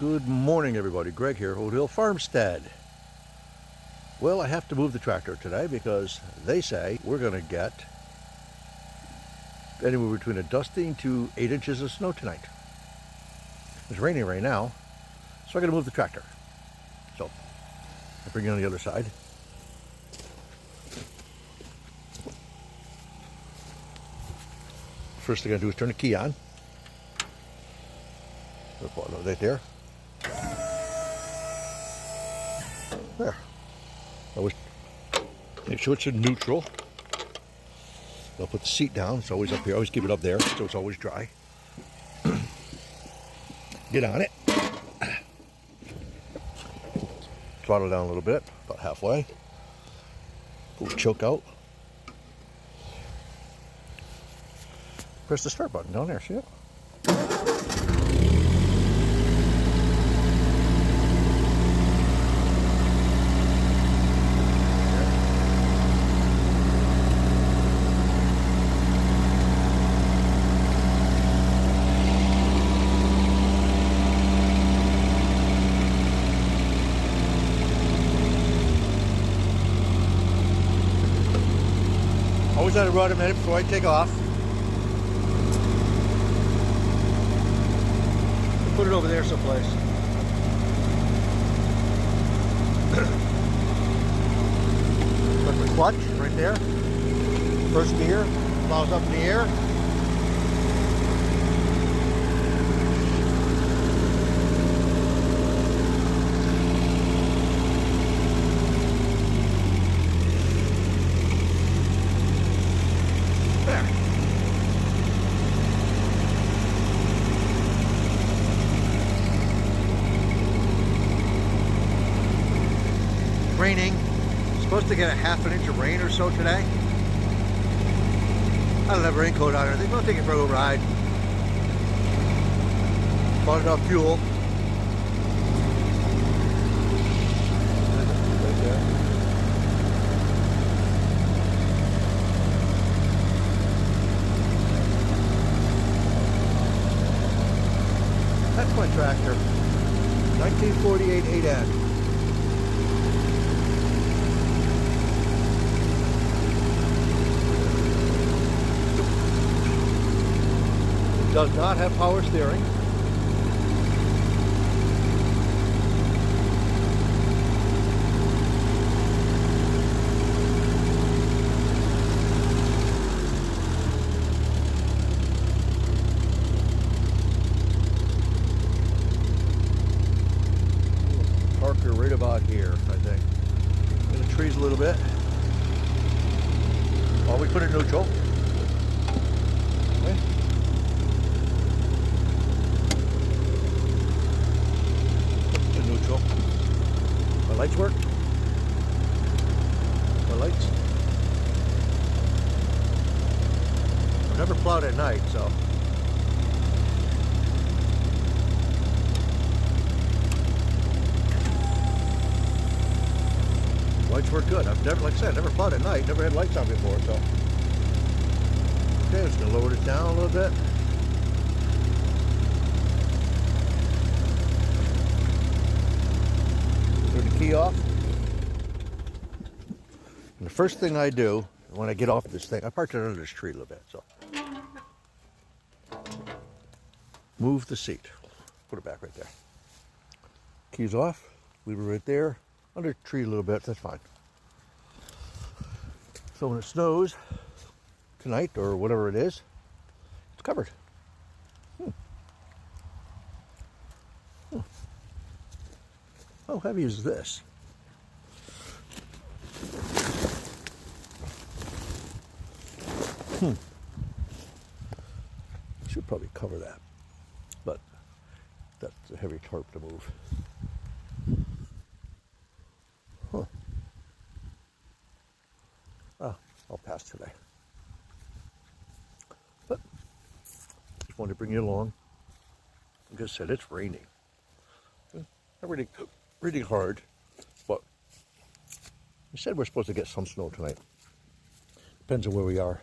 Good morning, everybody. Greg here, Old Hill Farmstead. Well, I have to move the tractor today because they say we're going to get anywhere between a dusting to 8 inches of snow tonight. It's raining right now, so I got to move the tractor. So I'll bring it on the other side. First thing I do is turn the key on. Right there. There. Always make sure it's in neutral. I'll put the seat down. It's always up here. Always keep it up there so it's always dry. Get on it. Throttle down a little bit, about halfway. Pull the choke out. Press the start button down there. See it? Always let it run a minute before I take off. Put it over there someplace. Put the clutch right there. First gear, plows up in the air. Raining. Supposed to get a half an inch of rain or so today. I don't have a raincoat on or anything. We'll take it for a little ride. Bought enough fuel. Right there. That's my tractor. 1948 8N. Does not have power steering. Park her right about here, I think. In the trees a little bit. Always put it neutral. Okay. Neutral. My lights work. My lights. I've never plowed at night, so. Lights work good. I've never, like I said, never plowed at night. Never had lights on before, so. Okay, I'm just gonna lower it down a little bit. Key off. And the first thing I do when I get off this thing, I parked it under this tree a little bit, so move the seat, put it back right there. Keys off, leave it right there under the tree a little bit. That's fine. So when it snows tonight or whatever it is, it's covered. How heavy is this? Should probably cover that, but that's a heavy tarp to move. Huh. Ah, I'll pass today. But just wanted to bring you along. Like I said, it's raining. Really hard, but we said we're supposed to get some snow tonight. Depends on where we are.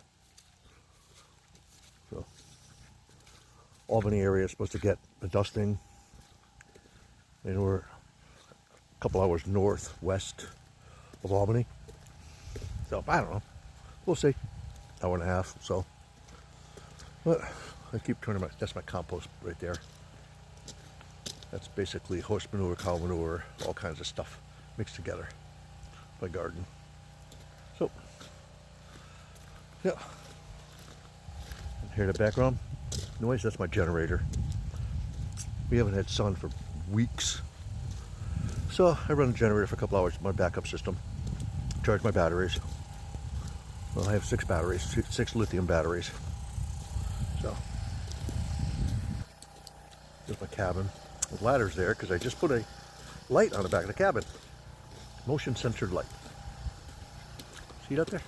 So Albany area is supposed to get the dusting And we're a couple hours northwest of Albany. So I don't know. We'll see. Hour and a half. So, but I keep turning that's my compost right there. That's basically horse manure, cow manure, all kinds of stuff mixed together. My garden. So, yeah. And hear the background noise? That's my generator. We haven't had sun for weeks. So I run the generator for a couple hours, my backup system. Charge my batteries. Well, I have 6 batteries, 6 lithium batteries. So, there's my cabin. The ladder's there because I just put a light on the back of the cabin. Motion censored light. See it up there?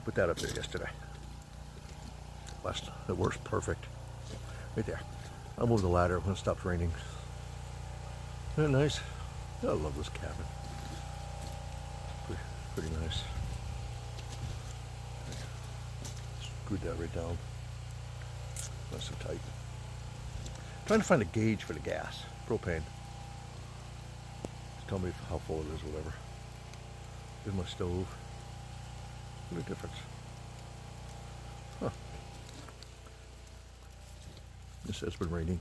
Put that up there yesterday. It works perfect. Right there. I'll move the ladder when it stops raining. Isn't that nice? I love this cabin. Pretty nice. Screwed that right down. Nice and tight. Trying to find a gauge for the gas, propane. Just tell me how full it is, whatever. Here's my stove. What a difference. Huh. This has been raining.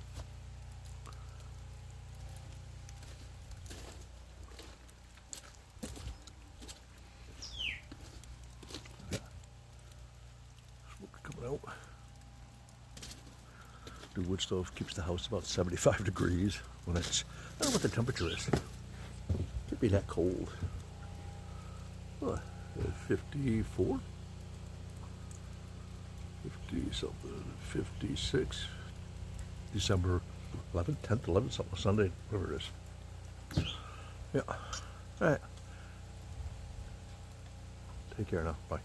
Smoke coming out. The wood stove keeps the house about 75 degrees when it's, I don't know what the temperature is. Can't be that cold. Huh, 54? 50 something, 56. December 11th, 10th, 11th, something, Sunday, whatever it is. Yeah. All right. Take care now. Bye.